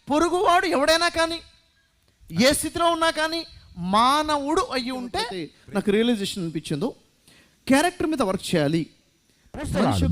పొరుగువాడు ఎవడైనా కానీ ఏ స్థితిలో ఉన్నా కానీ మానవుడు అయ్యి ఉంటే నాకు రియలైజేషన్ అనిపించిందో క్యారెక్టర్ మీద వర్క్ చేయాలి.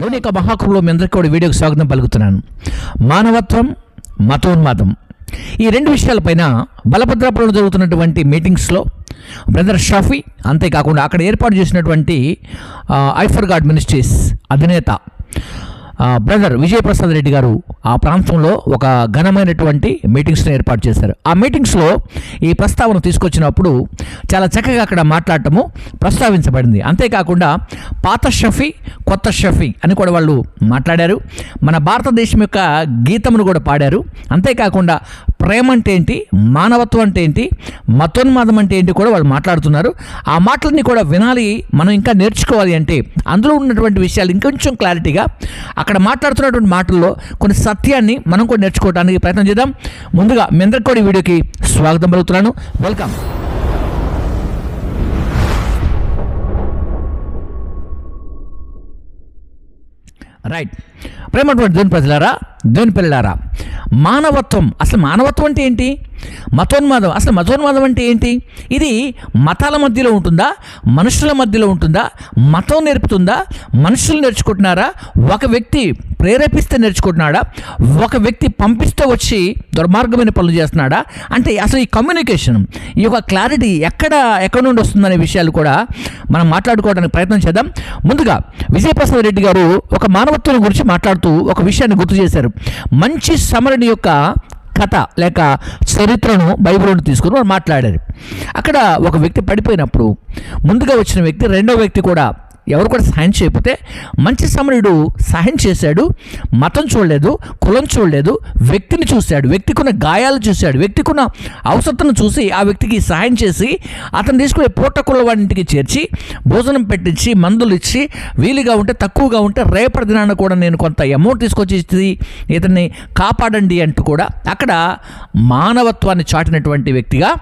దేవుని యొక్క మహాకృపలో మీ అందరికీ కూడా వీడియోకి స్వాగతం పలుకుతున్నాను. మానవత్వం, మతోన్మాదం, ఈ రెండు విషయాలపైన బలభద్రాపురంలో జరుగుతున్నటువంటి మీటింగ్స్లో బ్రదర్ షఫీ, అంతేకాకుండా అక్కడ ఏర్పాటు చేసినటువంటి ఐ ఫర్ గాడ్ మినిస్ట్రీస్ అధినేత బ్రదర్ విజయప్రసాద్ రెడ్డి గారు ఆ ప్రాంతంలో ఒక ఘనమైనటువంటి మీటింగ్స్ని ఏర్పాటు చేశారు. ఆ మీటింగ్స్లో ఈ ప్రస్తావన తీసుకొచ్చినప్పుడు చాలా చక్కగా అక్కడ మాట్లాడటము ప్రస్తావించబడింది. అంతేకాకుండా పాత షఫీ, కొత్త షఫీ అని కూడా వాళ్ళు మాట్లాడారు. మన భారతదేశం యొక్క గీతమును కూడా పాడారు. అంతేకాకుండా ప్రేమ అంటే ఏంటి, మానవత్వం అంటే ఏంటి, మతోన్మాదం అంటే ఏంటి కూడా వాళ్ళు మాట్లాడుతున్నారు. ఆ మాటలన్నీ కూడా వినాలి, మనం ఇంకా నేర్చుకోవాలి. అంటే అందులో ఉన్నటువంటి విషయాలు ఇంకొంచెం క్లారిటీగా అక్కడ మాట్లాడుతున్నటువంటి మాటల్లో కొన్ని సత్యాన్ని మనం కూడా నేర్చుకోవడానికి ప్రయత్నం చేద్దాం. ముందుగా మీ అందరికీ కూడా ఈ వీడియోకి స్వాగతం పలుకుతున్నాను. వెల్కమ్. రైట్. ప్రేమటువంటి దేవుని ప్రజలారా, దేవుని పిల్లలారా, మానవత్వం, అసలు మానవత్వం అంటే ఏంటి, మతోన్మాదం, అసలు మతోన్మాదం అంటే ఏంటి? ఇది మతాల మధ్యలో ఉంటుందా, మనుషుల మధ్యలో ఉంటుందా, మతం నేర్పుతుందా, మనుషులు నేర్చుకుంటున్నారా, ఒక వ్యక్తి ప్రేరేపిస్తే నేర్చుకుంటున్నాడా, ఒక వ్యక్తి పంపిస్తే వచ్చి దుర్మార్గమైన పనులు చేస్తున్నాడా? అంటే అసలు ఈ కమ్యూనికేషన్, ఈ యొక్క క్లారిటీ ఎక్కడ నుండి వస్తుందనే విషయాలు కూడా మనం మాట్లాడుకోవడానికి ప్రయత్నం చేద్దాం. ముందుగా విజయప్రసాద్ రెడ్డి గారు ఒక మానవత్వం గురించి మాట్లాడుతూ ఒక విషయాన్ని గుర్తు చేశారు. మంచి సమరుని యొక్క కథ లేక చరిత్రను బైబిల్ను తీసుకుని వారు మాట్లాడారు. అక్కడ ఒక వ్యక్తి పడిపోయినప్పుడు ముందుగా వచ్చిన వ్యక్తి, రెండో వ్యక్తి కూడా ఎవరు కూడా సహాయం చేయకపోతే మంచి సమరుడు సహాయం చేశాడు. మతం చూడలేదు, కులం చూడలేదు, వ్యక్తిని చూశాడు, వ్యక్తికున్న గాయాలు చూశాడు, వ్యక్తికున్న అవసరతను చూసి ఆ వ్యక్తికి సహాయం చేసి అతను తీసుకునే పూటకుల వాడింటికి చేర్చి భోజనం పెట్టించి మందులు ఇచ్చి వీలుగా ఉంటే తక్కువగా ఉంటే రేపటి దినాన కూడా నేను కొంత అమౌంట్ తీసుకొచ్చి ఇతన్ని కాపాడండి అంటూ కూడా అక్కడ మానవత్వాన్ని చాటినటువంటి వ్యక్తిగా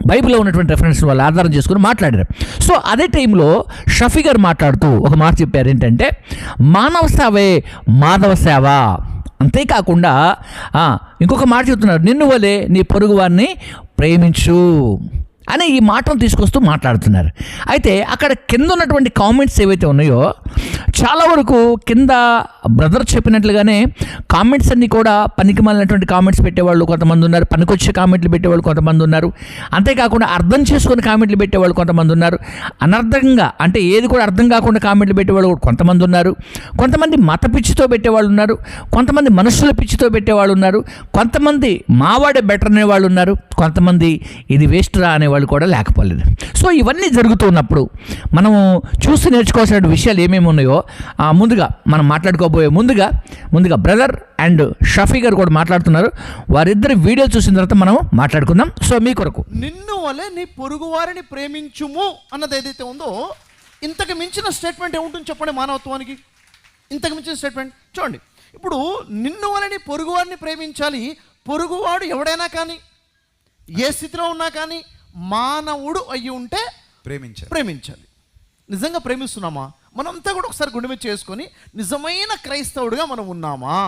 బైబిల్లో ఉన్నటువంటి రెఫరెన్స్ వాళ్ళు ఆధారం చేసుకుని మాట్లాడారు. సో అదే టైంలో షఫీ గారు మాట్లాడుతూ ఒక మాట చెప్పారు, ఏంటంటే మానవ సేవే మాధవ సేవ. అంతేకాకుండా ఇంకొక మాట చెప్తున్నారు, నిన్ను వలే నీ పొరుగు వారిని ప్రేమించు అని ఈ మాటను తీసుకొస్తూ మాట్లాడుతున్నారు. అయితే అక్కడ కింద ఉన్నటువంటి కామెంట్స్ ఏవైతే ఉన్నాయో చాలా వరకు కింద బ్రదర్ చెప్పినట్లుగానే కామెంట్స్ అన్నీ కూడా పనికి మాలినటువంటి కామెంట్స్ పెట్టేవాళ్ళు కొంతమంది ఉన్నారు, పనికొచ్చే కామెంట్లు పెట్టేవాళ్ళు కొంతమంది ఉన్నారు, అంతేకాకుండా అర్థం చేసుకుని కామెంట్లు పెట్టేవాళ్ళు కొంతమంది ఉన్నారు, అనర్థంగా అంటే ఏది కూడా అర్థం కాకుండా కామెంట్లు పెట్టేవాళ్ళు కొంతమంది ఉన్నారు, కొంతమంది మత పిచ్చితో పెట్టేవాళ్ళు ఉన్నారు, కొంతమంది మనుషుల పిచ్చితో పెట్టేవాళ్ళు ఉన్నారు, కొంతమంది మావాడే బెటర్ అనేవాళ్ళు ఉన్నారు, కొంతమంది ఇది వేస్ట్ రా అనేవాళ్ళు కూడా లేకపోలేదు. సో ఇవన్నీ జరుగుతున్నప్పుడు మనము చూసి నేర్చుకోవాల్సిన విషయాలు ఏమేమి ఉన్నాయో ముందుగా మనం మాట్లాడుకోబోయే ముందుగా బ్రదర్ అండ్ షఫీ గారు కూడా మాట్లాడుతున్నారు. వారిద్దరు వీడియో చూసిన తర్వాత మనం మాట్లాడుకుందాం. సో మీ కొరకు నిన్ను వలె నీ పొరుగు వారిని ప్రేమించుము అన్నది ఏదైతే ఉందో, ఇంతకు మించిన స్టేట్మెంట్ ఏముంటుంది చెప్పండి మానవత్వానికి? ఇంతకు మించిన స్టేట్మెంట్ చూడండి. ఇప్పుడు నిన్ను వలె నీ పొరుగు వారిని ప్రేమించాలి. పొరుగువాడు ఎవడైనా కానీ ఏ స్థితిలో ఉన్నా కానీ మానవుడు అయ్యి ఉంటే ప్రేమించాలి. నిజంగా ప్రేమిస్తున్నామా? మనంతా కూడా ఒకసారి గుండె మీద చేసుకొని నిజమైన క్రైస్తవుడిగా మనం ఉన్నామా?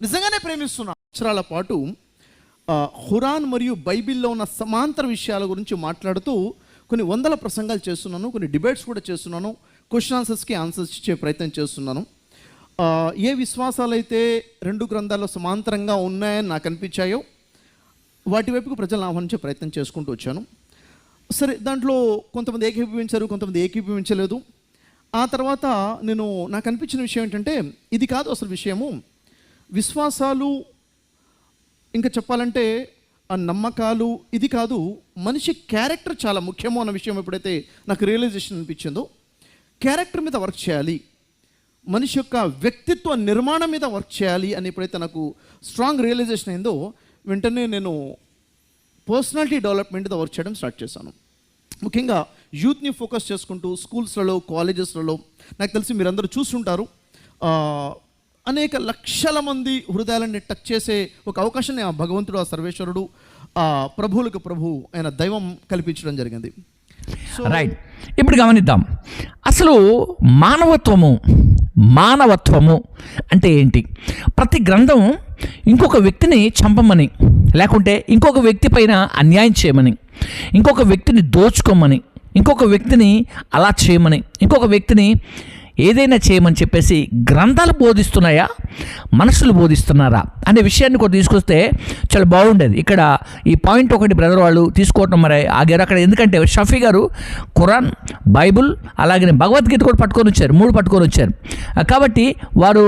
నిజంగానే ప్రేమిస్తున్నాం? సంవత్సరాల పాటు ఖురాన్ మరియు బైబిల్లో ఉన్న సమాంతర విషయాల గురించి మాట్లాడుతూ కొన్ని వందల ప్రసంగాలు చేస్తున్నాను, కొన్ని డిబేట్స్ కూడా చేస్తున్నాను, క్వశ్చన్ ఆన్సర్స్కి ఆన్సర్స్ ఇచ్చే ప్రయత్నం చేస్తున్నాను. ఏ విశ్వాసాలు అయితే రెండు గ్రంథాల్లో సమాంతరంగా ఉన్నాయని నాకు అనిపించాయో వాటి వైపుకు ప్రజలను ఆహ్వానించే ప్రయత్నం చేసుకుంటూ వచ్చాను. సరే, దాంట్లో కొంతమంది ఏకీభవించారు, కొంతమంది ఏకీభవించలేదు. ఆ తర్వాత నాకు అనిపించిన విషయం ఏంటంటే, ఇది కాదు అసలు విషయము. విశ్వాసాలు ఇంకా చెప్పాలంటే ఆ నమ్మకాలు ఇది కాదు, మనిషి క్యారెక్టర్ చాలా ముఖ్యము అన్న విషయం ఎప్పుడైతే నాకు రియలైజేషన్ అనిపించిందో, క్యారెక్టర్ మీద వర్క్ చేయాలి, మనిషి యొక్క వ్యక్తిత్వ నిర్మాణం మీద వర్క్ చేయాలి అని ఎప్పుడైతే నాకు స్ట్రాంగ్ రియలైజేషన్ అయిందో, వెంటనే నేను పర్సనాలిటీ డెవలప్మెంట్ మీద వర్క్ చేయడం స్టార్ట్ చేశాను. ముఖ్యంగా యూత్ని ఫోకస్ చేసుకుంటూ స్కూల్స్లలో, కాలేజెస్లలో, నాకు తెలిసి మీరందరూ చూస్తుంటారు, అనేక లక్షల మంది హృదయాలని టచ్ చేసే ఒక అవకాశాన్ని ఆ భగవంతుడు, ఆ సర్వేశ్వరుడు, ఆ ప్రభువులకు ప్రభు అయిన దైవం కల్పించడం జరిగింది. రైట్. ఇప్పుడు గమనిద్దాం, అసలు మానవత్వము అంటే ఏంటి? ప్రతి గ్రంథం ఇంకొక వ్యక్తిని చంపమని, లేకుంటే ఇంకొక వ్యక్తి పైన అన్యాయం చేయమని, ఇంకొక వ్యక్తిని దోచుకోమని, ఇంకొక వ్యక్తిని అలా చేయమని, ఇంకొక వ్యక్తిని ఏదైనా చేయమని చెప్పేసి గ్రంథాలు బోధిస్తున్నాయా, మనసులు బోధిస్తున్నారా అనే విషయాన్ని కూడా తీసుకొస్తే చాలా బాగుండేది. ఇక్కడ ఈ పాయింట్ ఒకటి బ్రదర్ వాళ్ళు తీసుకోవటం మరి ఆగారు అక్కడ. ఎందుకంటే షఫీ గారు ఖురాన్, బైబుల్, అలాగే భగవద్గీత కూడా పట్టుకొని వచ్చారు, 3 పట్టుకొని వచ్చారు. కాబట్టి వారు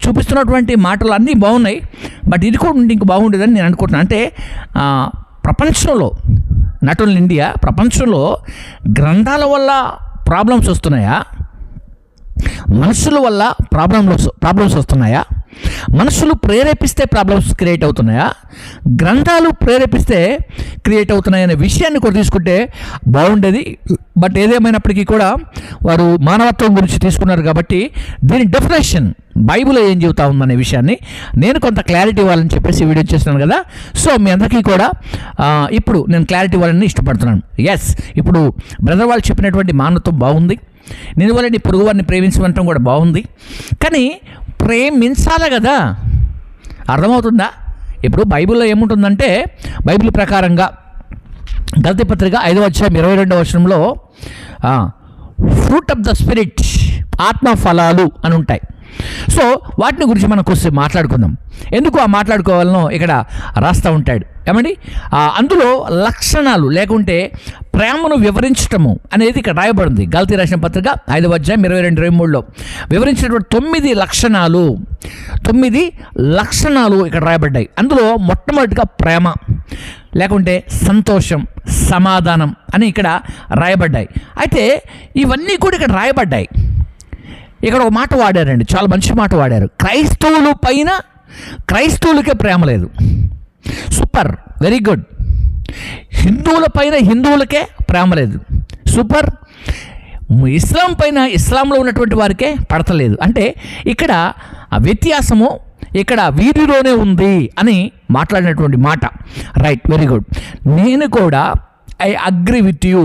చూపిస్తున్నటువంటి మాటలు అన్నీ బాగున్నాయి, బట్ ఇది కూడా ఇంక బాగుండేదని నేను అనుకుంటున్నాను. అంటే ప్రపంచంలో, నాట్ ఓన్లీ ఇండియా, ప్రపంచంలో గ్రంథాల వల్ల ప్రాబ్లమ్స్ వస్తున్నాయా, మనుషుల వల్ల ప్రాబ్లమ్స్ వస్తున్నాయా, మనుషులు ప్రేరేపిస్తే ప్రాబ్లమ్స్ క్రియేట్ అవుతున్నాయా, గ్రంథాలు ప్రేరేపిస్తే క్రియేట్ అవుతున్నాయనే విషయాన్ని కూడా తీసుకుంటే బాగుండేది. బట్ ఏదేమైనప్పటికీ కూడా వారు మానవత్వం గురించి తీసుకున్నారు కాబట్టి దీని డెఫినేషన్ బైబిల్లో ఏం చెబుతా ఉందనే విషయాన్ని నేను కొంత క్లారిటీ ఇవ్వాలని చెప్పేసి వీడియో చేస్తున్నాను కదా. సో మీ అందరికీ కూడా ఇప్పుడు నేను క్లారిటీ ఇవ్వాలని ఇష్టపడుతున్నాను. ఎస్, ఇప్పుడు బ్రదర్ వాళ్ళు చెప్పినటువంటి మానవత్వం బాగుంది, నేను వాళ్ళని పొరుగువారిని ప్రేమించమంటాం కూడా బాగుంది. కానీ ప్రేమించాలి కదా, అర్థమవుతుందా? ఇప్పుడు బైబిల్లో ఏముంటుందంటే, బైబిల్ ప్రకారంగా గలతీ పత్రిక 5వ అధ్యాయం 22వ వచనంలో ఫ్రూట్ ఆఫ్ ద స్పిరిట్, ఆత్మ ఫలాలు అని ఉంటాయి. సో వాటిని గురించి మనం కొంచెం మాట్లాడుకుందాం. ఎందుకు ఆ మాట్లాడుకోవాలనో ఇక్కడ రాస్తూ ఉంటాడు. ఏమండి, అందులో లక్షణాలు లేకుంటే ప్రేమను వివరించటము అనేది ఇక్కడ రాయబడింది. గలతీ రాసిన పత్రిక 5వ అధ్యాయం 22-23లో వివరించినటువంటి 9 లక్షణాలు ఇక్కడ రాయబడ్డాయి. అందులో మొట్టమొదటిగా ప్రేమ, లేకుంటే సంతోషం, సమాధానం అని ఇక్కడ రాయబడ్డాయి. అయితే ఇవన్నీ కూడా ఇక్కడ రాయబడ్డాయి. ఇక్కడ ఒక మాట వాడారండి, చాలా మంచి మాట వాడారు. క్రైస్తవులకే ప్రేమ లేదు. Super, very good. హిందువులకే ప్రేమ లేదు. సూపర్. ఇస్లాం పైన, ఇస్లాంలో ఉన్నటువంటి వారికే పడతలేదు. అంటే ఇక్కడ ఆ వ్యత్యాసము ఇక్కడ వీరిలోనే ఉంది అని మాట్లాడినటువంటి మాట. Right, very good. నేను కూడా ఐ అగ్రీ విత్ యూ,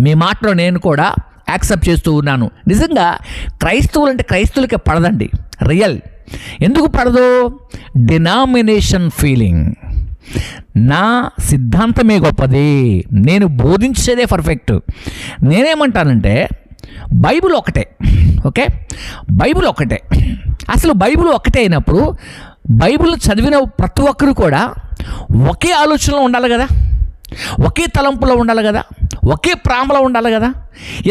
మీ మాటలో నేను కూడా యాక్సెప్ట్ చేస్తూ ఉన్నాను. నిజంగా క్రైస్తవులకే పడదండి, రియల్. ఎందుకు పడదు? Denomination feeling. నా సిద్ధాంతమే గొప్పది, నేను బోధించేదే పర్ఫెక్ట్. నేనేమంటానంటే బైబిల్ ఒకటే. ఓకే, బైబిల్ ఒకటే. అసలు బైబిల్ ఒకటే అయినప్పుడు బైబిల్ చదివిన ప్రతి ఒక్కరు కూడా ఒకే ఆలోచనలో ఉండాలి కదా, ఒకే తలంపులో ఉండాలి కదా, ఒకే ప్రేమలో ఉండాలి కదా.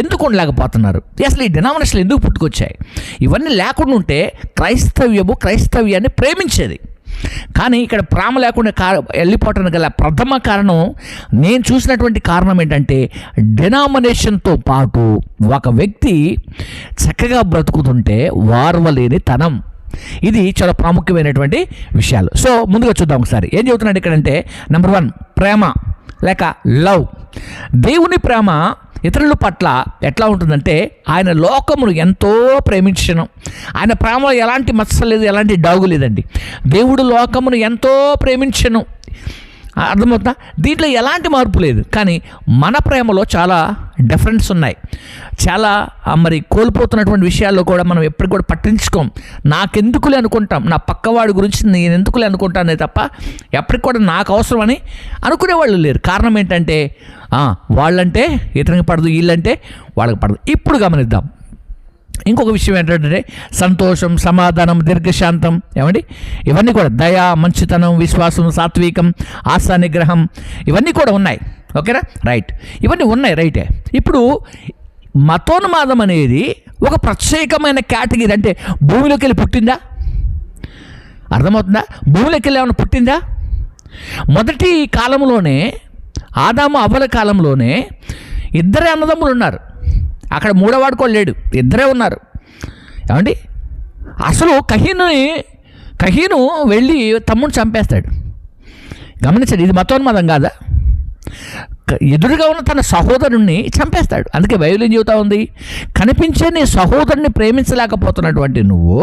ఎందుకు ఉండలేకపోతున్నారు? అసలు ఈ డినామినేషన్లు ఎందుకు పుట్టుకొచ్చాయి? ఇవన్నీ లేకుండా ఉంటే క్రైస్తవ్యాన్ని ప్రేమించేది. కానీ ఇక్కడ ప్రేమ లేకుండా వెళ్ళిపోవటానికి గల ప్రథమ కారణం, నేను చూసినటువంటి కారణం ఏంటంటే, డినామినేషన్తో పాటు ఒక వ్యక్తి చక్కగా బ్రతుకుతుంటే వారవలేని తనం. ఇది చాలా ప్రాముఖ్యమైనటువంటి విషయాలు. సో ముందుగా చూద్దాం ఒకసారి ఏం చెబుతున్నాడు ఇక్కడంటే, నెంబర్ 1 ప్రేమ లేక లవ్. దేవుని ప్రేమ ఇతరుల పట్ల ఎట్లా ఉంటుందంటే, ఆయన లోకమును ఎంతో ప్రేమించను. ఆయన ప్రేమలో ఎలాంటి మచ్చ లేదు, ఎలాంటి డాగు లేదండి. దేవుడు లోకమును ఎంతో ప్రేమించను. అర్థమవుతుందా? దీంట్లో ఎలాంటి మార్పు లేదు. కానీ మన ప్రేమలో చాలా డిఫరెన్స్ ఉన్నాయి. చాలా మరి కోల్పోతున్నటువంటి విషయాల్లో కూడా మనం ఎప్పటికి కూడా పట్టించుకోం. నాకెందుకులే అనుకుంటాం, నా పక్కవాడి గురించి నేను ఎందుకులే అనుకుంటానే తప్ప ఎప్పటికి కూడా నాకు అవసరమని అనుకునేవాళ్ళు లేరు. కారణం ఏంటంటే, వాళ్ళంటే ఇతనికి పడదు, వీళ్ళంటే వాళ్ళకి పడదు. ఇప్పుడు గమనిద్దాం. ఇంకొక విషయం ఏంటంటే, సంతోషం, సమాధానం, దీర్ఘశాంతం. ఏమండి, ఇవన్నీ కూడా దయ, మంచితనం, విశ్వాసం, సాత్వికం, ఆశా నిగ్రహం, ఇవన్నీ కూడా ఉన్నాయి. ఓకేనా? రైట్, ఇవన్నీ ఉన్నాయి. రైటే. ఇప్పుడు మతోన్మాదం అనేది ఒక ప్రత్యేకమైన కేటగిరీ. అంటే భూమిలోకి వెళ్ళి పుట్టిందా? అర్థమవుతుందా? భూమిలోకి వెళ్ళి ఏమైనా పుట్టిందా? మొదటి కాలంలోనే, ఆదాము అవ్వల కాలంలోనే 2 అన్నదమ్ములు ఉన్నారు. అక్కడ 3వాడు కూడా లేడు, 2 ఉన్నారు. ఏమండి, అసలు కహీను వెళ్ళి తమ్ముడిని చంపేస్తాడు. గమనించండి, ఇది మతోన్మాదం కాదా? ఎదురుగా ఉన్న తన సహోదరుణ్ణి చంపేస్తాడు. అందుకే బైబిల్ ఏం చెబుతా ఉంది, కనిపించే నీ సహోదరుని ప్రేమించలేకపోతున్నటువంటి నువ్వు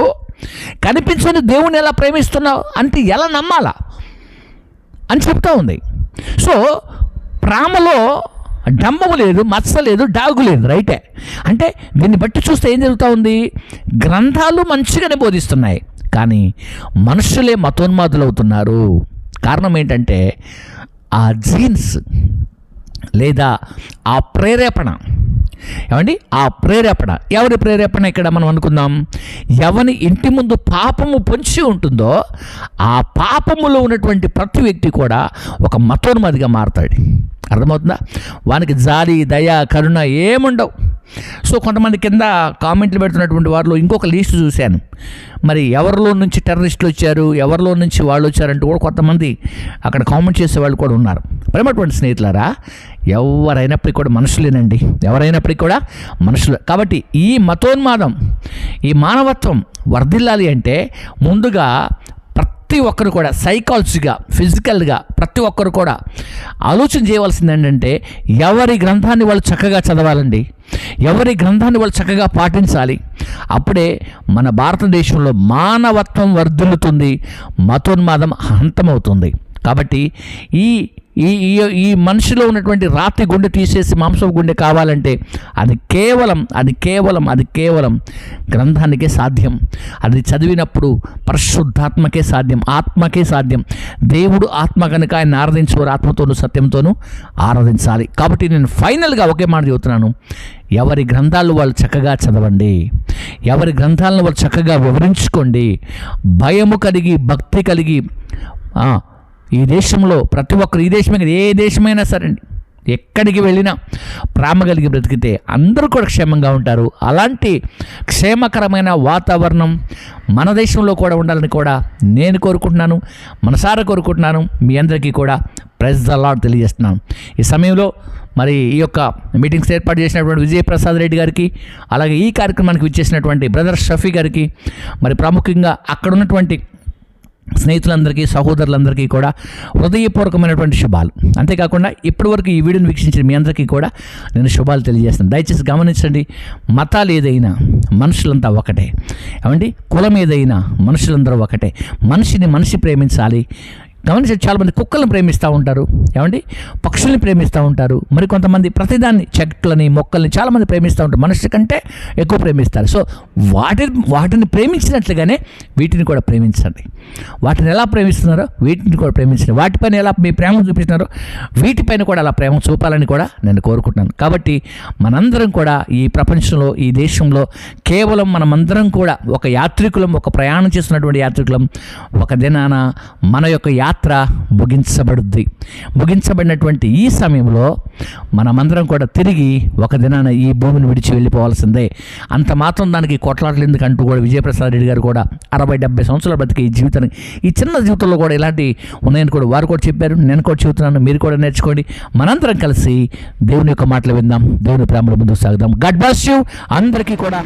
కనిపించని దేవుని ఎలా ప్రేమిస్తున్నావు అంటే ఎలా నమ్మాలా అని చెప్తా ఉంది. సో ప్రేమలో డంబము లేదు, మత్స లేదు, డాగు లేదు. రైటే. అంటే దీన్ని బట్టి చూస్తే ఏం జరుగుతూ ఉంది, గ్రంథాలు మంచిగానే బోధిస్తున్నాయి, కానీ మనుషులే మతోన్మాదులు అవుతున్నారు. కారణం ఏంటంటే ఆ జీన్స్ లేదా ఆ ప్రేరేపణ. ఏమండి, ఆ ప్రేరేపణ, ఎవరి ప్రేరేపణ ఇక్కడ మనం అనుకుందాం? ఎవని ఇంటి ముందు పాపము పొంచి ఉంటుందో ఆ పాపములో ఉన్నటువంటి ప్రతి వ్యక్తి కూడా ఒక మతోన్మాదిగా మారతాడు. అర్థమవుతుందా? వానికి జాలి, దయ, కరుణ ఏముండవు. సో కొంతమంది కింద కామెంట్లు పెడుతున్నటువంటి వారిలో ఇంకొక లిస్ట్ చూశాను. మరి ఎవరిలో నుంచి టెర్రరిస్టులు వచ్చారు, ఎవరిలో నుంచి వాళ్ళు వచ్చారంటూ కూడా కొంతమంది అక్కడ కామెంట్ చేసే వాళ్ళు కూడా ఉన్నారు. ప్రేమటువంటి స్నేహితులారా, ఎవరైనప్పటికీ కూడా మనుషులేనండి, ఎవరైనప్పటికీ కూడా మనుషులు. కాబట్టి ఈ మతోన్మాదం, ఈ మానవత్వం వర్ధిల్లాలి అంటే ముందుగా ప్రతి ఒక్కరు కూడా సైకాలజీగా, ఫిజికల్గా ప్రతి ఒక్కరు కూడా ఆలోచన చేయవలసింది ఏంటంటే ఎవరి గ్రంథాన్ని వాళ్ళు చక్కగా చదవాలండి, ఎవరి గ్రంథాన్ని వాళ్ళు చక్కగా పాటించాలి. అప్పుడే మన భారతదేశంలో మానవత్వం వర్ధిల్లుతుంది, మతోన్మాదం అంతమవుతుంది. కాబట్టి ఈ ఈ ఈ మనిషిలో ఉన్నటువంటి రాతి గుండె తీసేసి మాంసపు గుండె కావాలంటే అది కేవలం గ్రంథానికే సాధ్యం. అది చదివినప్పుడు పరిశుద్ధాత్మకే సాధ్యం, ఆత్మకే సాధ్యం. దేవుడు ఆత్మ కనుక ఆయన ఆరాధించేవారు ఆత్మతోనూ సత్యంతోనూ ఆరాధించాలి. కాబట్టి నేను ఫైనల్గా ఒకే మాట చెబుతున్నాను, ఎవరి గ్రంథాలు వాళ్ళు చక్కగా చదవండి, ఎవరి గ్రంథాలను వాళ్ళు చక్కగా వివరించుకోండి. భయము కలిగి, భక్తి కలిగి ఈ దేశంలో ప్రతి ఒక్కరు, ఈ దేశమే కదా, ఏ దేశమైనా సరే అండి, ఎక్కడికి వెళ్ళినా ప్రేమ కలిగి బ్రతికితే అందరూ కూడా క్షేమంగా ఉంటారు. అలాంటి క్షేమకరమైన వాతావరణం మన దేశంలో కూడా ఉండాలని కూడా నేను కోరుకుంటున్నాను, మనసారా కోరుకుంటున్నాను. మీ అందరికీ కూడా ప్రైజ్ ద లార్డ్ తెలియజేస్తున్నాను. ఈ సమయంలో మరి ఈ యొక్క మీటింగ్స్ ఏర్పాటు చేసినటువంటి విజయప్రసాద్ రెడ్డి గారికి, అలాగే ఈ కార్యక్రమానికి విచ్చేసినటువంటి బ్రదర్ షఫీ గారికి, మరి ప్రాముఖ్యంగా అక్కడ ఉన్నటువంటి స్నేహితులందరికీ, సహోదరులందరికీ కూడా హృదయపూర్వకమైనటువంటి శుభాలు. అంతేకాకుండా ఇప్పటివరకు ఈ వీడియోని వీక్షించిన మీ అందరికీ కూడా నేను శుభాలు తెలియజేస్తాను. దయచేసి గమనించండి, మతాలు ఏదైనా మనుషులంతా ఒకటే. ఏమండి, కులం ఏదైనా మనుషులందరూ ఒకటే. మనిషిని మనిషి ప్రేమించాలి. గమనించి చాలామంది కుక్కలను ప్రేమిస్తూ ఉంటారు, ఏమండి, పక్షుల్ని ప్రేమిస్తూ ఉంటారు. మరి కొంతమంది ప్రతిదాన్ని, చెట్లని, మొక్కల్ని చాలామంది ప్రేమిస్తూ ఉంటారు, మనిషి కంటే ఎక్కువ ప్రేమిస్తారు. సో వాటిని ప్రేమించినట్లుగానే వీటిని కూడా ప్రేమించండి. వాటిని ఎలా ప్రేమిస్తున్నారో వీటిని కూడా ప్రేమించండి. వాటిపైన ఎలా మీ ప్రేమ చూపిస్తున్నారో వీటిపైన కూడా అలా ప్రేమ చూపాలని కూడా నేను కోరుకుంటున్నాను. కాబట్టి మనందరం కూడా ఈ ప్రపంచంలో, ఈ దేశంలో కేవలం మనమందరం కూడా ఒక యాత్రికులం, ఒక ప్రయాణం చేస్తున్నటువంటి యాత్రికులం. ఒక దినాన మన యొక్క యాత్ర ముగించబడుద్ది. ముగించబడినటువంటి ఈ సమయంలో మనమందరం కూడా తిరిగి ఒక దినాన ఈ భూమిని విడిచి వెళ్ళిపోవాల్సిందే. అంత మాత్రం దానికి కొట్లాటలు ఎందుకంటూ కూడా విజయప్రసాద్ రెడ్డి గారు కూడా 60-70 సంవత్సరాల బతికి ఈ జీవితాన్ని, ఈ చిన్న జీవితంలో కూడా ఇలాంటి ఉన్నాయని కూడా వారు కూడా చెప్పారు. నేను కూడా చెబుతున్నాను, మీరు కూడా నేర్చుకోండి. మనందరం కలిసి దేవుని యొక్క మాటలు విందాం, దేవుని ప్రేమలో ముందుకు సాగుదాం. గాడ్ బ్లెస్ యూ అందరికీ కూడా.